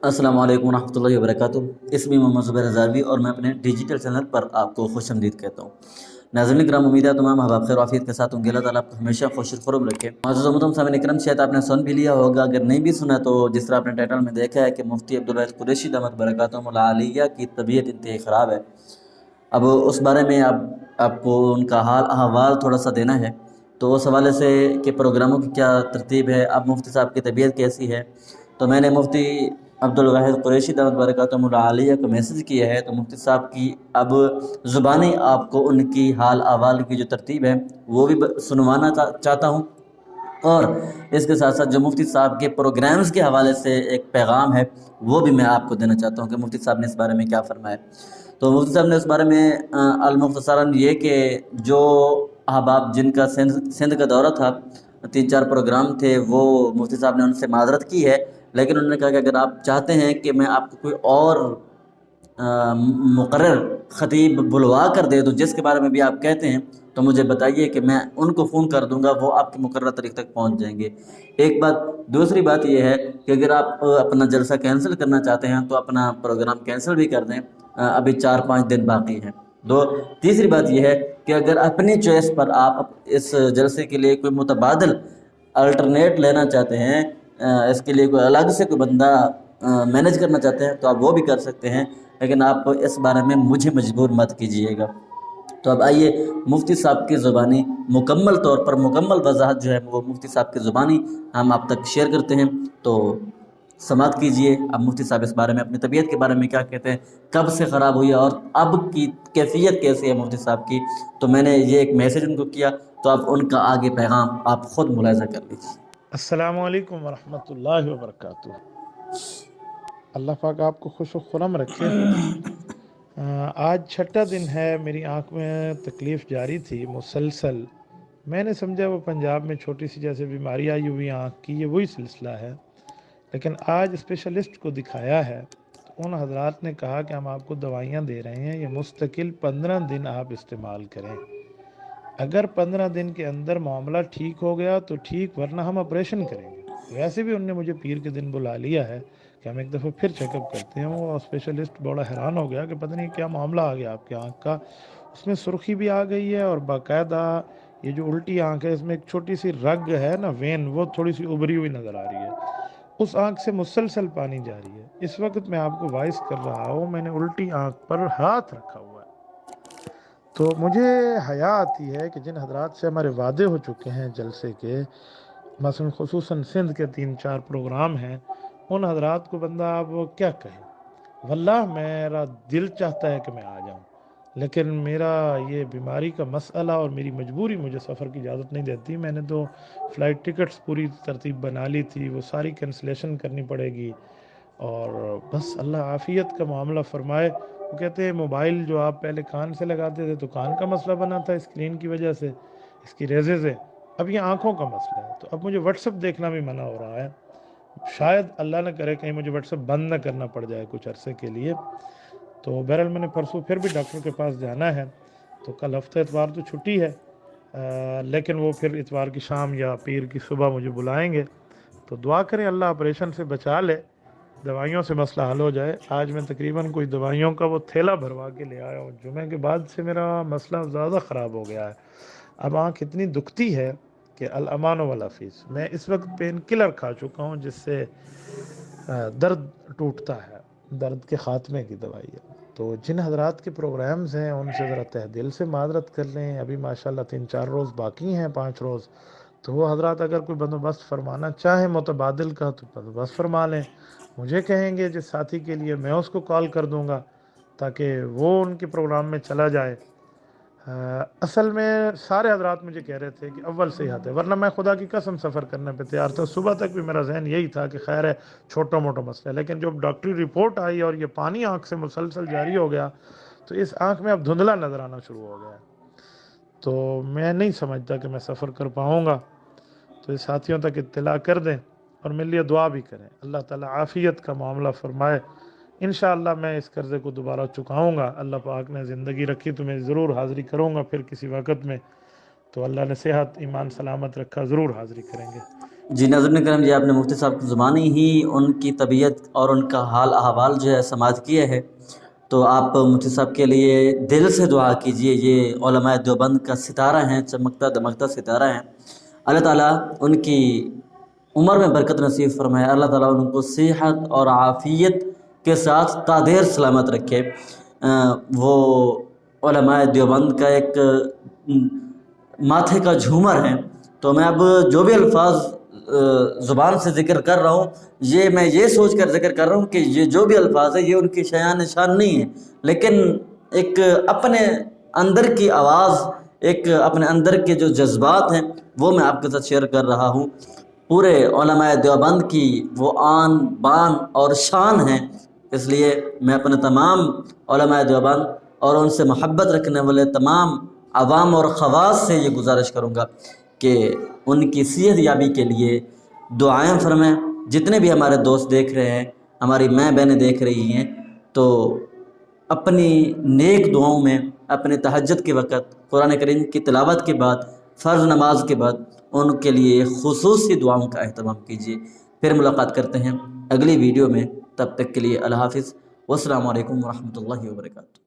السلام علیکم ورحمۃ اللہ وبرکاتہ۔ اسمی محمد زبیر رضاوی اور میں اپنے ڈیجیٹل چینل پر آپ کو خوش آمدید کہتا ہوں۔ ناظرین کرام، امید ہے تمام احباب خیر و عافیت کے ساتھ ہوں گے۔ اللہ تعالیٰ آپ کو ہمیشہ خوش خرم رکھے۔ معزز و محترم سامعین کرام، شاید آپ نے سن بھی لیا ہوگا، اگر نہیں بھی سنا تو جس طرح آپ نے ٹائٹل میں دیکھا ہے کہ مفتی عبدالواحد قریشی دامت برکاتہم العالیہ کی طبیعت انتہائی خراب ہے۔ اب اس بارے میں آپ کو ان کا حال احوال تھوڑا سا دینا ہے، تو اس حوالے سے کہ پروگراموں کی کیا ترتیب ہے، اب مفتی صاحب کی طبیعت کیسی ہے، تو میں نے مفتی عبدالواحد قریشی دامت برکاتہم العالیہ کو میسج کیا ہے، تو مفتی صاحب کی اب زبانی آپ کو ان کی حال احوال کی جو ترتیب ہے وہ بھی سنوانا چاہتا ہوں، اور اس کے ساتھ ساتھ جو مفتی صاحب کے پروگرامز کے حوالے سے ایک پیغام ہے وہ بھی میں آپ کو دینا چاہتا ہوں کہ مفتی صاحب نے اس بارے میں کیا فرمایا۔ تو مفتی صاحب نے اس بارے میں المختصراً یہ کہ جو احباب جن کا سندھ کا دورہ تھا، 3-4 پروگرام تھے، وہ مفتی صاحب نے ان سے معذرت کی ہے، لیکن انہوں نے کہا کہ اگر آپ چاہتے ہیں کہ میں آپ کو کوئی اور مقرر خطیب بلوا کر دے دوں جس کے بارے میں بھی آپ کہتے ہیں، تو مجھے بتائیے کہ میں ان کو فون کر دوں گا، وہ آپ کی مقررہ تاریخ تک پہنچ جائیں گے۔ ایک بات۔ دوسری بات یہ ہے کہ اگر آپ اپنا جلسہ کینسل کرنا چاہتے ہیں تو اپنا پروگرام کینسل بھی کر دیں، ابھی 4-5 دن باقی ہیں۔ تیسری بات یہ ہے کہ اگر اپنی چوائس پر آپ اس جلسے کے لیے کوئی متبادل الٹرنیٹ لینا چاہتے ہیں، اس کے لیے کوئی الگ سے کوئی بندہ مینج کرنا چاہتے ہیں، تو آپ وہ بھی کر سکتے ہیں، لیکن آپ اس بارے میں مجھے مجبور مت کیجیے گا۔ تو اب آئیے مفتی صاحب کی زبانی مکمل طور پر مکمل وضاحت جو ہے وہ مفتی صاحب کی زبانی ہم آپ تک شیئر کرتے ہیں، تو سماعت کیجئے۔ اب مفتی صاحب اس بارے میں، اپنی طبیعت کے بارے میں کیا کہتے ہیں، کب سے خراب ہوئی ہے اور اب کی کیفیت کیسی ہے مفتی صاحب کی۔ تو میں نے یہ ایک میسج ان کو کیا، تو اب ان کا آگے پیغام آپ خود ملاحظہ کر لیجیے۔ السلام علیکم ورحمۃ اللہ وبرکاتہ۔ اللہ پاک آپ کو خوش و خرم رکھے۔ آج چھٹا دن ہے، میری آنکھ میں تکلیف جاری تھی مسلسل۔ میں نے سمجھا وہ پنجاب میں چھوٹی سی جیسے بیماری آئی ہوئی آنکھ کی، یہ وہی سلسلہ ہے، لیکن آج اسپیشلسٹ کو دکھایا ہے تو ان حضرات نے کہا کہ ہم آپ کو دوائیاں دے رہے ہیں، یہ مستقل 15 دن آپ استعمال کریں۔ اگر 15 دن کے اندر معاملہ ٹھیک ہو گیا تو ٹھیک، ورنہ ہم آپریشن کریں گے۔ ویسے بھی انہوں نے مجھے پیر کے دن بلا لیا ہے کہ ہم ایک دفعہ پھر چیک اپ کرتے ہیں۔ وہ اسپیشلسٹ بڑا حیران ہو گیا کہ پتہ نہیں کیا معاملہ آ گیا آپ کی آنکھ کا، اس میں سرخی بھی آ گئی ہے، اور باقاعدہ یہ جو الٹی آنکھ ہے اس میں ایک چھوٹی سی رگ ہے نا، وین، وہ تھوڑی سی ابری ہوئی نظر آ رہی ہے، اس آنکھ سے مسلسل پانی جاری ہے۔ اس وقت میں آپ کو وائس کر رہا ہوں، میں نے الٹی آنکھ پر ہاتھ رکھا ہوا ہے۔ تو مجھے حیا آتی ہے کہ جن حضرات سے ہمارے وعدے ہو چکے ہیں جلسے کے، مثلا خصوصاً سندھ کے 3-4 پروگرام ہیں، ان حضرات کو بندہ آپ کیا کہے۔ واللہ میرا دل چاہتا ہے کہ میں آ جاؤں، لیکن میرا یہ بیماری کا مسئلہ اور میری مجبوری مجھے سفر کی اجازت نہیں دیتی۔ میں نے تو فلائٹ ٹکٹس پوری ترتیب بنا لی تھی، وہ ساری کینسلیشن کرنی پڑے گی، اور بس اللہ عافیت کا معاملہ فرمائے۔ وہ کہتے ہیں موبائل جو آپ پہلے کان سے لگاتے تھے تو کان کا مسئلہ بنا تھا اسکرین کی وجہ سے، اس کی ریزے سے، اب یہ آنکھوں کا مسئلہ ہے، تو اب مجھے واٹس اپ دیکھنا بھی منع ہو رہا ہے۔ شاید اللہ نہ کرے کہیں مجھے واٹس اپ بند نہ کرنا پڑ جائے کچھ عرصے کے لیے۔ تو بہرحال میں نے پرسوں پھر بھی ڈاکٹر کے پاس جانا ہے، تو کل ہفتہ اتوار تو چھٹی ہے، لیکن وہ پھر اتوار کی شام یا پیر کی صبح مجھے بلائیں گے۔ تو دعا کریں اللہ آپریشن سے بچا لے، دوائیوں سے مسئلہ حل ہو جائے۔ آج میں تقریباً کوئی دوائیوں کا وہ تھیلا بھروا کے لے آیا ہوں، جمعہ کے بعد سے میرا مسئلہ زیادہ خراب ہو گیا ہے۔ اب آنکھ اتنی دکھتی ہے کہ الامان والعافیس۔ میں اس وقت پین کلر کھا چکا ہوں جس سے درد ٹوٹتا ہے، درد کے خاتمے کی دوائی ہے۔ تو جن حضرات کے پروگرامز ہیں ان سے ذرا تہ دل سے معذرت کر لیں، ابھی ماشاءاللہ 3-4 روز باقی ہیں، 5 روز، تو وہ حضرات اگر کوئی بندوبست فرمانا چاہیں متبادل کا تو بندوبست فرما لیں، مجھے کہیں گے جس ساتھی کے لیے، میں اس کو کال کر دوں گا تاکہ وہ ان کے پروگرام میں چلا جائے۔ اصل میں سارے حضرات مجھے کہہ رہے تھے کہ اول سے ہی آتے، ورنہ میں خدا کی قسم سفر کرنے پہ تیار تھا۔ صبح تک بھی میرا ذہن یہی تھا کہ خیر ہے، چھوٹا موٹا مسئلہ ہے، لیکن جب ڈاکٹری رپورٹ آئی اور یہ پانی آنکھ سے مسلسل جاری ہو گیا تو اس آنکھ میں اب دھندلا نظر آنا شروع ہو گیا ہے۔ تو میں نہیں سمجھتا کہ میں سفر کر پاؤں گا، تو اس ساتھیوں تک اطلاع کر دیں اور میرے لیے دعا بھی کریں، اللہ تعالیٰ عافیت کا معاملہ فرمائے۔ انشاءاللہ میں اس قرضے کو دوبارہ چکاؤں گا، اللہ پاک نے زندگی رکھی تو میں ضرور حاضری کروں گا پھر کسی وقت میں، تو اللہ نے صحت ایمان سلامت رکھا ضرور حاضری کریں گے۔ جی ناظرین کرام، جی آپ نے مفتی صاحب کی زبانی ہی ان کی طبیعت اور ان کا حال احوال جو ہے سماعت کیا ہے، تو آپ مفتی صاحب کے لیے دل سے دعا کیجئے۔ یہ علماء دیوبند کا ستارہ ہیں، چمکتا دمکتا ستارہ ہیں۔ اللہ تعالیٰ ان کی عمر میں برکت نصیب فرمائے، اللہ تعالیٰ ان کو صحت اور عافیت کے ساتھ قادر سلامت رکھے۔ وہ علماء دیوبند کا ایک ماتھے کا جھومر ہے۔ تو میں اب جو بھی الفاظ زبان سے ذکر کر رہا ہوں، میں یہ سوچ کر ذکر کر رہا ہوں کہ یہ جو بھی الفاظ ہیں یہ ان کی شایان شان نہیں ہے، لیکن ایک اپنے اندر کی آواز، ایک اپنے اندر کے جو جذبات ہیں وہ میں آپ کے ساتھ شیئر کر رہا ہوں۔ پورے علماء دیوبند کی وہ آن بان اور شان ہیں، اس لیے میں اپنے تمام علماء دیوبند اور ان سے محبت رکھنے والے تمام عوام اور خواص سے یہ گزارش کروں گا کہ ان کی صحت یابی کے لیے دعائیں فرمائیں۔ جتنے بھی ہمارے دوست دیکھ رہے ہیں، ہماری ماں بہنیں دیکھ رہی ہیں، تو اپنی نیک دعاؤں میں اپنے تہجد کے وقت قرآن کریم کی تلاوت کے بعد، فرض نماز کے بعد ان کے لیے خصوصی دعاؤں کا اہتمام کیجیے۔ پھر ملاقات کرتے ہیں اگلی ویڈیو میں، تب تک کے لیے اللہ حافظ، والسلام علیکم ورحمۃ اللہ وبرکاتہ۔